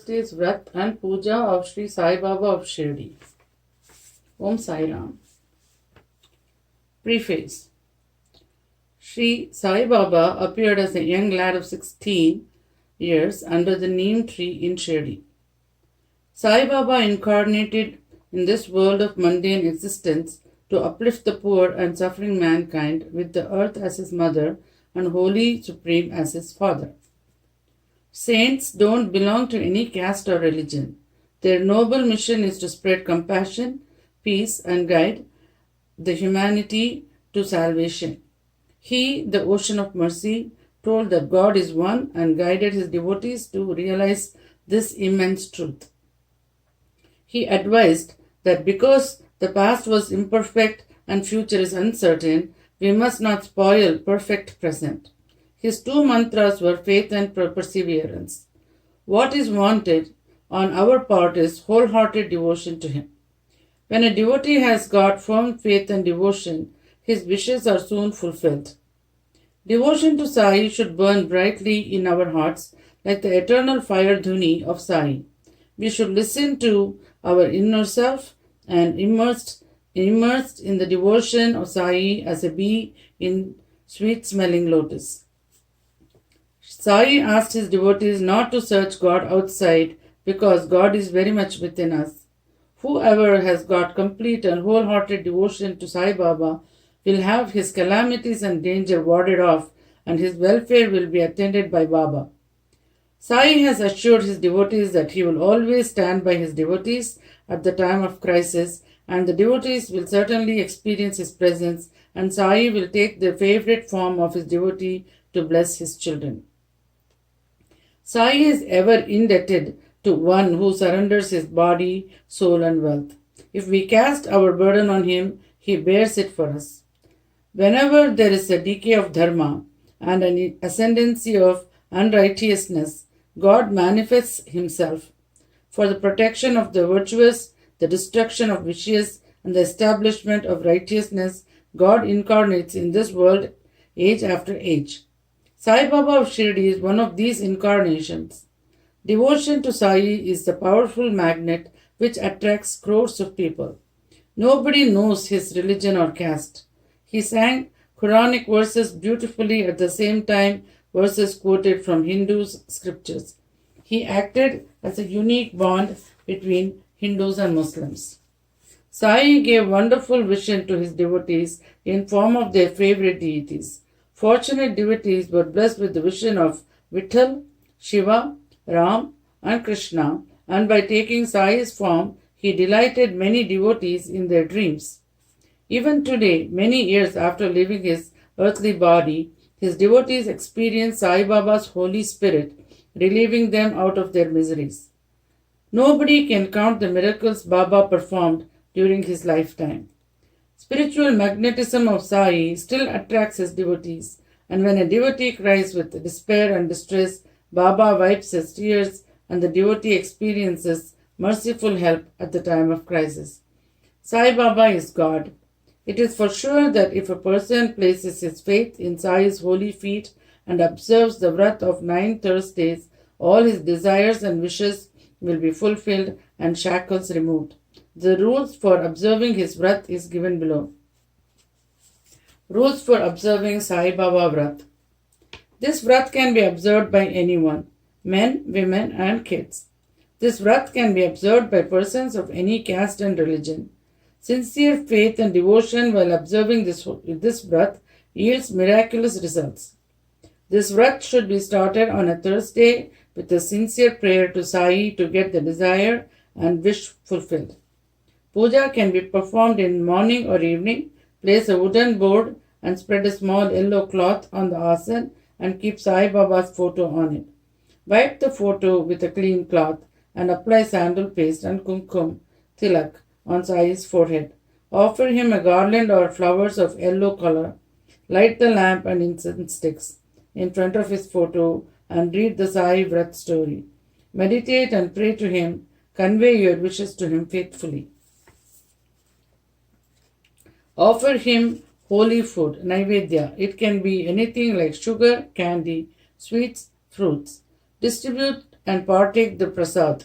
Thursday's Vrat and Puja of Sri Sai Baba of Shirdi. Om Sai Ram. Preface. Sri Sai Baba appeared as a young lad of 16 years under the neem tree in Shirdi. Sai Baba incarnated in this world of mundane existence to uplift the poor and suffering mankind with the earth as his mother and Holy Supreme as his father. Saints don't belong to any caste or religion. Their noble mission is to spread compassion, peace, and guide the humanity to salvation. He, the ocean of mercy, told that God is one and guided his devotees to realize this immense truth. He advised that because the past was imperfect and future is uncertain, we must not spoil perfect present. His two mantras were faith and perseverance. What is wanted on our part is wholehearted devotion to him. When a devotee has got firm faith and devotion, his wishes are soon fulfilled. Devotion to Sai should burn brightly in our hearts like the eternal fire dhuni of Sai. We should listen to our inner self and immersed in the devotion of Sai as a bee in sweet-smelling lotus. Sai asked his devotees not to search God outside because God is very much within us. Whoever has got complete and wholehearted devotion to Sai Baba will have his calamities and danger warded off and his welfare will be attended by Baba. Sai has assured his devotees that he will always stand by his devotees at the time of crisis and the devotees will certainly experience his presence and Sai will take the favorite form of his devotee to bless his children. Sai is ever indebted to one who surrenders his body, soul and wealth. If we cast our burden on him, he bears it for us. Whenever there is a decay of dharma and an ascendancy of unrighteousness, God manifests himself. For the protection of the virtuous, the destruction of vicious, and the establishment of righteousness, God incarnates in this world age after age. Sai Baba of Shirdi is one of these incarnations. Devotion to Sai is the powerful magnet which attracts crores of people. Nobody knows his religion or caste. He sang Quranic verses beautifully at the same time verses quoted from Hindus' scriptures. He acted as a unique bond between Hindus and Muslims. Sai gave wonderful vision to his devotees in form of their favorite deities. Fortunate devotees were blessed with the vision of Vitthal, Shiva, Ram, and Krishna, and by taking Sai's form, he delighted many devotees in their dreams. Even today, many years after leaving his earthly body, his devotees experience Sai Baba's Holy Spirit, relieving them out of their miseries. Nobody can count the miracles Baba performed during his lifetime. Spiritual magnetism of Sai still attracts his devotees, and when a devotee cries with despair and distress, Baba wipes his tears and the devotee experiences merciful help at the time of crisis. Sai Baba is God. It is for sure that if a person places his faith in Sai's holy feet and observes the Vrat of 9 Thursdays, all his desires and wishes will be fulfilled and shackles removed. The rules for observing his Vrat is given below. Rules for observing Sai Baba Vrat. This Vrat can be observed by anyone, men, women and kids. This Vrat can be observed by persons of any caste and religion. Sincere faith and devotion while observing this Vrat yields miraculous results. This Vrat should be started on a Thursday with a sincere prayer to Sai to get the desire and wish fulfilled. Puja can be performed in morning or evening. Place a wooden board and spread a small yellow cloth on the asan and keep Sai Baba's photo on it. Wipe the photo with a clean cloth and apply sandal paste and kumkum tilak on Sai's forehead. Offer him a garland or flowers of yellow color. Light the lamp and incense sticks in front of his photo and read the Sai Vrat story. Meditate and pray to him. Convey your wishes to him faithfully. Offer him holy food, naivedya. It can be anything like sugar, candy, sweets, fruits. Distribute and partake the prasad.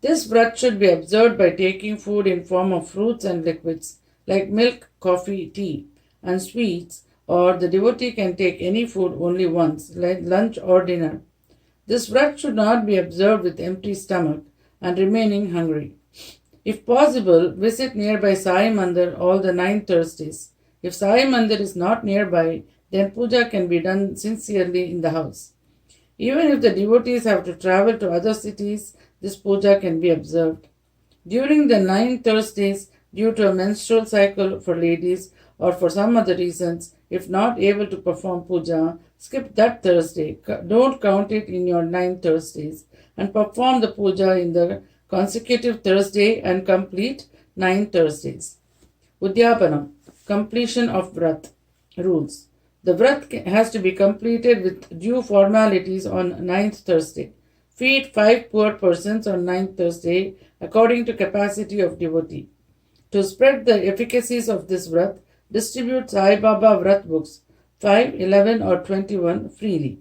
This vrat should be observed by taking food in form of fruits and liquids like milk, coffee, tea, and sweets, or the devotee can take any food only once, like lunch or dinner. This vrat should not be observed with empty stomach and remaining hungry. If possible, visit nearby Sai Mandir all the 9 Thursdays. If Sai Mandir is not nearby, then puja can be done sincerely in the house. Even if the devotees have to travel to other cities, this puja can be observed. During the 9 Thursdays, due to a menstrual cycle for ladies or for some other reasons, if not able to perform puja, skip that Thursday. Don't count it in your 9 Thursdays and perform the puja in the consecutive Thursday and complete 9 Thursdays. Udyapanam, completion of Vrat. Rules. The Vrat has to be completed with due formalities on 9th Thursday. Feed 5 poor persons on 9th Thursday according to capacity of devotee. To spread the efficacies of this Vrat, distribute Sai Baba Vrat books 5, 11 or 21 freely.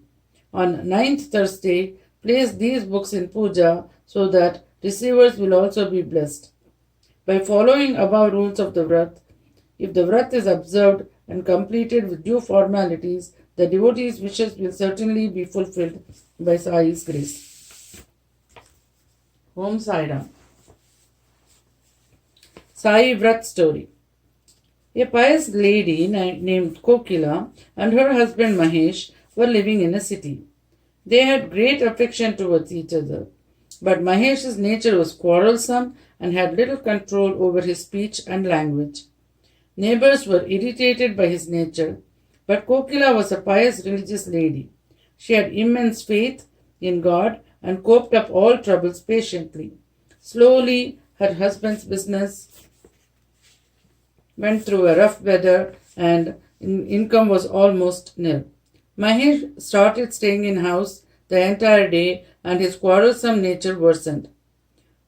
On 9th Thursday, place these books in puja so that receivers will also be blessed. By following above rules of the Vrat, if the Vrat is observed and completed with due formalities, the devotee's wishes will certainly be fulfilled by Sai's grace. Om Sai Ram. Sai Vrat story. A pious lady named Kokila and her husband Mahesh were living in a city. They had great affection towards each other, but Mahesh's nature was quarrelsome and had little control over his speech and language. Neighbors were irritated by his nature, but Kokila was a pious religious lady. She had immense faith in God and coped up all troubles patiently. Slowly, her husband's business went through a rough weather and income was almost nil. Mahesh started staying in house the entire day and his quarrelsome nature worsened.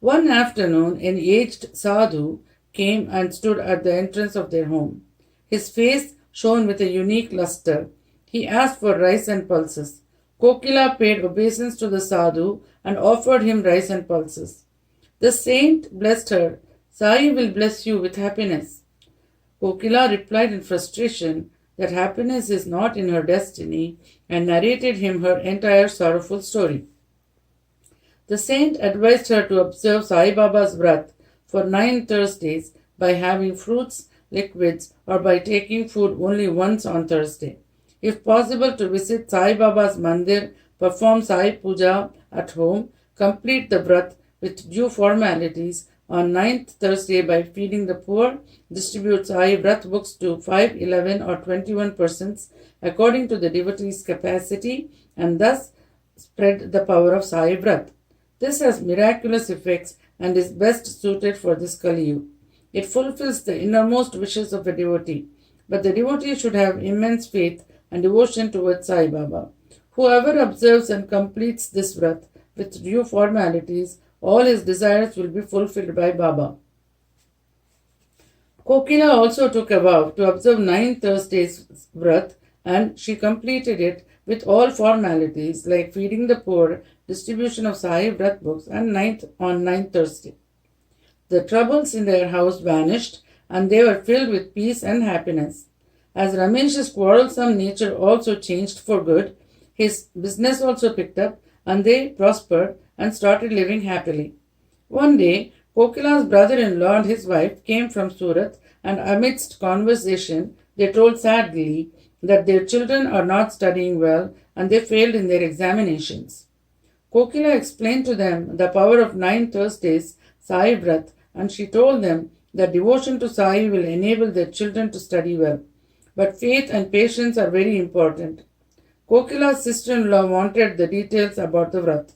One afternoon, an aged sadhu came and stood at the entrance of their home. His face shone with a unique luster. He asked for rice and pulses. Kokila paid obeisance to the sadhu and offered him rice and pulses. The saint blessed her. Sai will bless you with happiness. Kokila replied in frustration that happiness is not in her destiny and narrated him her entire sorrowful story. The saint advised her to observe Sai Baba's Vrat for 9 Thursdays by having fruits, liquids, or by taking food only once on Thursday. If possible, to visit Sai Baba's Mandir, perform Sai Puja at home, complete the Vrat with due formalities on 9th Thursday by feeding the poor, distribute Sai Vrat books to 5, 11 or 21 persons according to the devotee's capacity and thus spread the power of Sai Vrat. This has miraculous effects and is best suited for this Kali Yuga. It fulfills the innermost wishes of a devotee, but the devotee should have immense faith and devotion towards Sai Baba. Whoever observes and completes this Vrat with due formalities, all his desires will be fulfilled by Baba. Kokila also took a vow to observe 9 Thursdays Vrat and she completed it with all formalities like feeding the poor, distribution of Sai Vrat books on 9th Thursday. The troubles in their house vanished and they were filled with peace and happiness. As Ramesh's quarrelsome nature also changed for good, his business also picked up and they prospered and started living happily. One day, Kokila's brother-in-law and his wife came from Surat and amidst conversation, they told sadly that their children are not studying well and they failed in their examinations. Kokila explained to them the power of 9 Thursdays Sai Vrat and she told them that devotion to Sai will enable their children to study well. But faith and patience are very important. Kokila's sister-in-law wanted the details about the Vrat.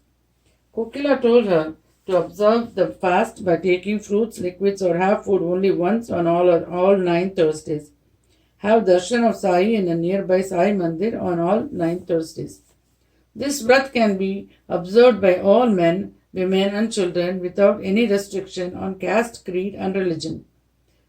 Kokila told her to observe the fast by taking fruits, liquids or have food only once on all 9 Thursdays. Have darshan of Sai in a nearby Sai Mandir on all 9 Thursdays. This Vrat can be observed by all men, women and children without any restriction on caste, creed and religion.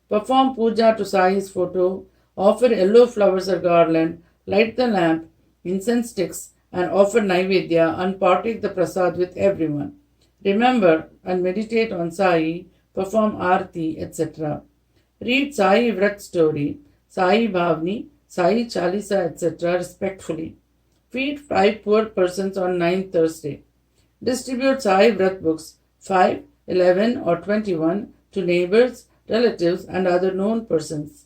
Perform puja to Sai's photo, offer yellow flowers or garland, light the lamp, incense sticks and offer Naivedya and partake the prasad with everyone. Remember and meditate on Sai, perform Aarti, etc. Read Sai Vrat story, Sai Bhavni, Sai Chalisa, etc. respectfully. Feed 5 poor persons on 9th Thursday. Distribute Sai Vrat books 5, 11, or 21 to neighbors, relatives, and other known persons.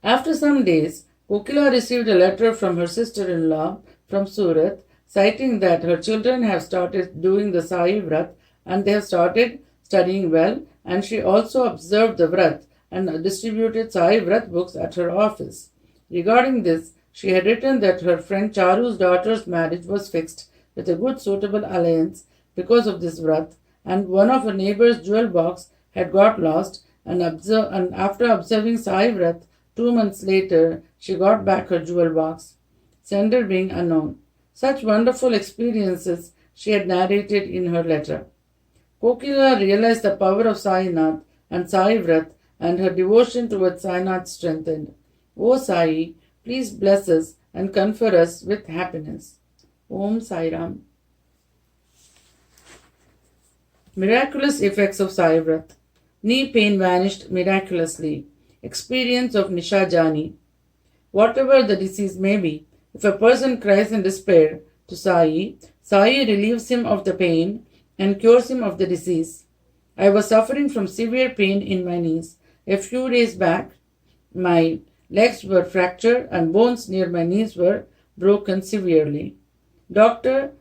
After some days, Kokila received a letter from her sister-in-law from Surat, citing that her children have started doing the Sai Vrat and they have started studying well, and she also observed the Vrat and distributed Sai Vrat books at her office. Regarding this, she had written that her friend Charu's daughter's marriage was fixed with a good suitable alliance because of this Vrat, and one of her neighbor's jewel box had got lost, and after observing Sai Vrat, 2 months later, she got back her jewel box, sender being unknown. Such wonderful experiences she had narrated in her letter. Kokila realized the power of Sainath and Sai Vrat, and her devotion towards Sainath strengthened. O Sai, please bless us and confer us with happiness. Om Sai Ram. Miraculous effects of Sai Vrat. Knee pain vanished miraculously. Experience of Nisha Jani. Whatever the disease may be, if a person cries in despair to Sai, Sai relieves him of the pain and cures him of the disease. I was suffering from severe pain in my knees. A few days back, my legs were fractured and bones near my knees were broken severely. Doctor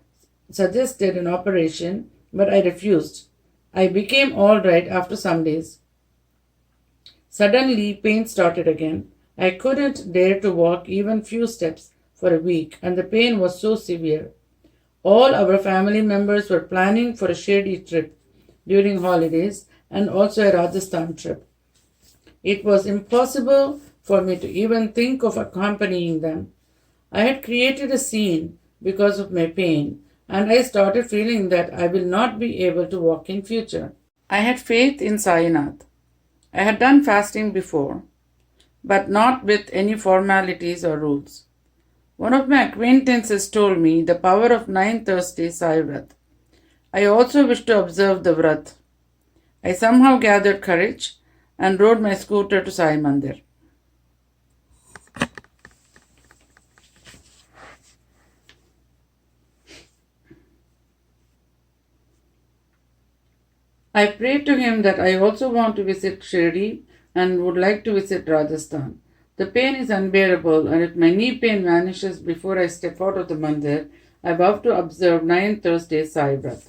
suggested an operation, but I refused. I became all right after some days. Suddenly, pain started again. I couldn't dare to walk even few steps for a week, and the pain was so severe. All our family members were planning for a Shirdi trip during holidays and also a Rajasthan trip. It was impossible for me to even think of accompanying them. I had created a scene because of my pain, and I started feeling that I will not be able to walk in future. I had faith in Sainath. I had done fasting before, but not with any formalities or rules. One of my acquaintances told me the power of 9 Thursday Sai Vrat. I also wished to observe the Vrat. I somehow gathered courage and rode my scooter to Sai Mandir. I prayed to him that I also want to visit Shirdi and would like to visit Rajasthan. The pain is unbearable, and if my knee pain vanishes before I step out of the mandir, I vow to observe 9 Thursday Sai Vrat.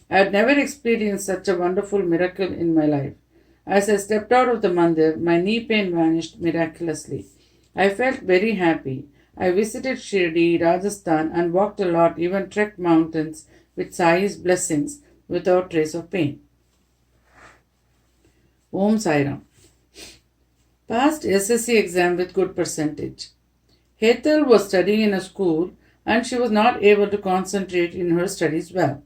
I had never experienced such a wonderful miracle in my life. As I stepped out of the mandir, my knee pain vanished miraculously. I felt very happy. I visited Shirdi, Rajasthan, and walked a lot, even trekked mountains with Sai's blessings without trace of pain. Om Sai Ram. Passed SSC exam with good percentage. Hetal was studying in a school and she was not able to concentrate in her studies well.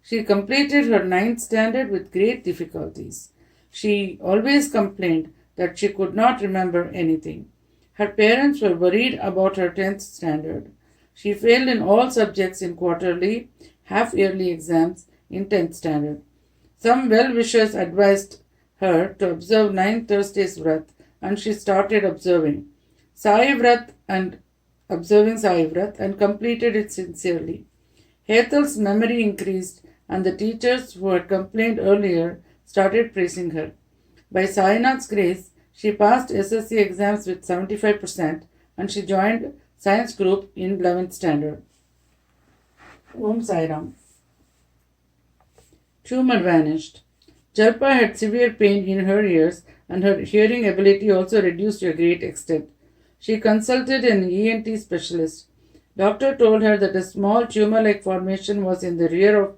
She completed her 9th standard with great difficulties. She always complained that she could not remember anything. Her parents were worried about her 10th standard. She failed in all subjects in quarterly, half-yearly exams in 10th standard. Some well-wishers advised her to observe 9 Thursdays Vrat, and she started observing Sai Vrat and completed it sincerely. Hetal's memory increased, and the teachers who had complained earlier started praising her. By Sainath's grace, she passed SSC exams with 75% and she joined science group in 11th standard. Om Sai Ram. Tumor vanished. Jalpa had severe pain in her ears and her hearing ability also reduced to a great extent. She consulted an ENT specialist. Doctor told her that a small tumor-like formation was in the rear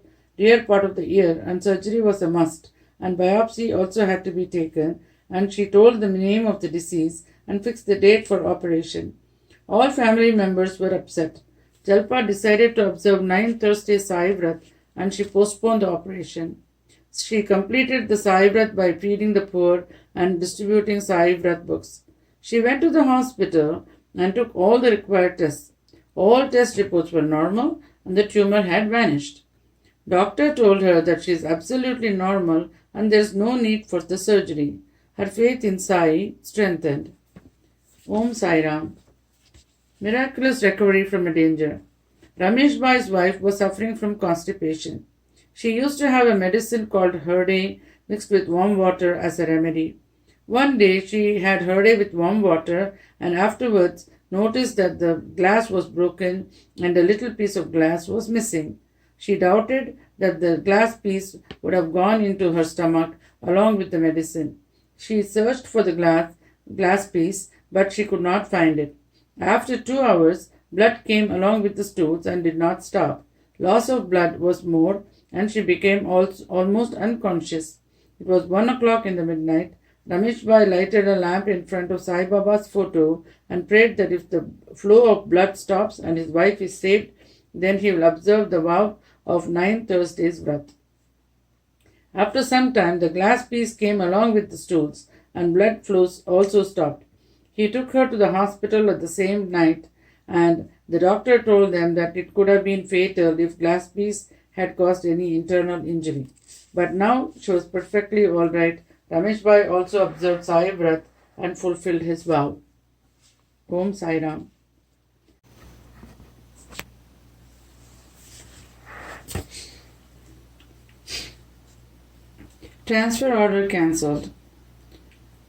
part of the ear and surgery was a must, and biopsy also had to be taken, and she told the name of the disease and fixed the date for operation. All family members were upset. Jalpa decided to observe 9 Thursday Sai Vrat and she postponed the operation. She completed the Sai Vrat by feeding the poor and distributing Sai Vrat books. She went to the hospital and took all the required tests. All test reports were normal and the tumor had vanished. Doctor told her that she is absolutely normal and there is no need for the surgery. Her faith in Sai strengthened. Om Sai Ram. Miraculous recovery from a danger. Ramesh Bhai's wife was suffering from constipation. She used to have a medicine called herde mixed with warm water as a remedy. One day she had herde with warm water and afterwards noticed that the glass was broken and a little piece of glass was missing. She doubted that the glass piece would have gone into her stomach along with the medicine. She searched for the glass piece, but she could not find it. After 2 hours, blood came along with the stools and did not stop. Loss of blood was more, and she became almost unconscious. It was 1 o'clock in the midnight. Ramesh Bhai lighted a lamp in front of Sai Baba's photo and prayed that if the flow of blood stops and his wife is saved, then he will observe the vow of 9 Thursdays Vrat. After some time, the glass piece came along with the stools, and blood flows also stopped. He took her to the hospital at the same night, and the doctor told them that it could have been fatal if glass piece had caused any internal injury. But now she was perfectly all right. Ramesh Bhai also observed Sai Vrat and fulfilled his vow. Om Sai Ram. Transfer order cancelled.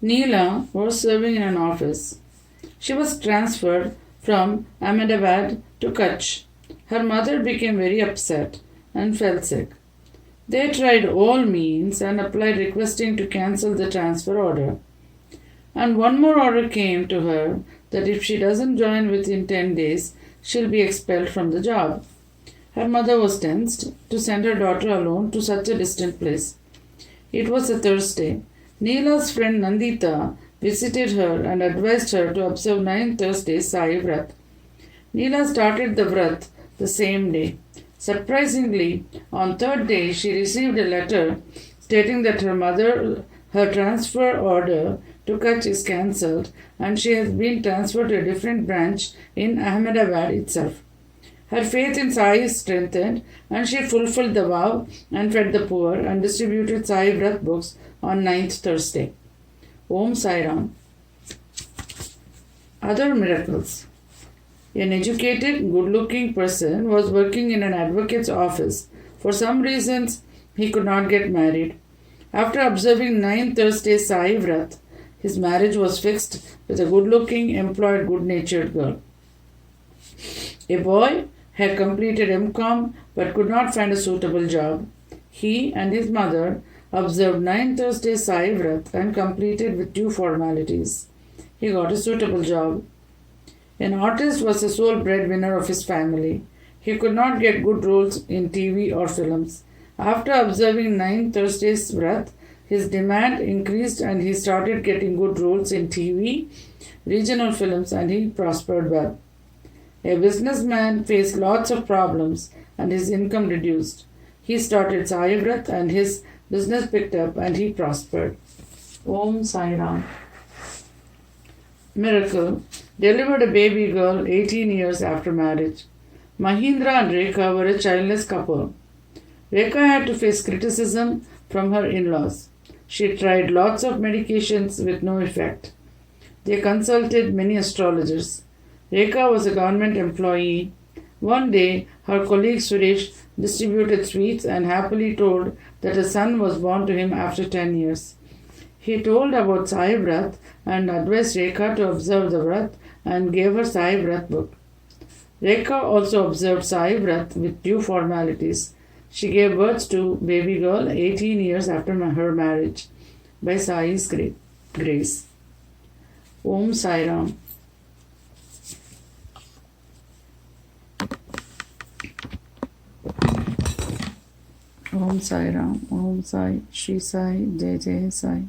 Neela was serving in an office. She was transferred from Ahmedabad to Kutch. Her mother became very upset and fell sick. They tried all means and applied requesting to cancel the transfer order. And one more order came to her that if she doesn't join within 10 days, she'll be expelled from the job. Her mother was tensed to send her daughter alone to such a distant place. It was a Thursday. Neela's friend Nandita visited her and advised her to observe 9 Thursdays Sai Vrat. Neela started the Vrat the same day. Surprisingly, on third day she received a letter stating that her transfer order to Kutch is cancelled and she has been transferred to a different branch in Ahmedabad itself. Her faith in Sai is strengthened and she fulfilled the vow and fed the poor and distributed Sai Vrat books on 9th Thursday. Om Sai Ram. Other miracles. An educated, good-looking person was working in an advocate's office. For some reasons, he could not get married. After observing 9 Thursdays Sai Vrat, his marriage was fixed with a good-looking, employed, good-natured girl. A boy had completed MCom but could not find a suitable job. He and his mother observed 9 Thursdays Sai Vrat and completed with due formalities. He got a suitable job. An artist was the sole breadwinner of his family. He could not get good roles in TV or films. After observing 9 Thursdays Vrat, his demand increased and he started getting good roles in TV, regional films, and he prospered well. A businessman faced lots of problems and his income reduced. He started Sai Vrat and his business picked up and he prospered. Om Sai Ram. Miracle. Delivered a baby girl 18 years after marriage. Mahindra and Rekha were a childless couple. Rekha had to face criticism from her in-laws. She tried lots of medications with no effect. They consulted many astrologers. Rekha was a government employee. One day, her colleague Suresh distributed sweets and happily told that a son was born to him after 10 years. He told about Sai Vrat and advised Rekha to observe the Vrat and gave her Sai Vrat book. Rekha also observed Sai Vrat with due formalities. She gave birth to baby girl 18 years after her marriage by Sai's grace. Om Sai Ram. Om Sai Ram. Om Sai. Shri Sai. Jai Jai Sai.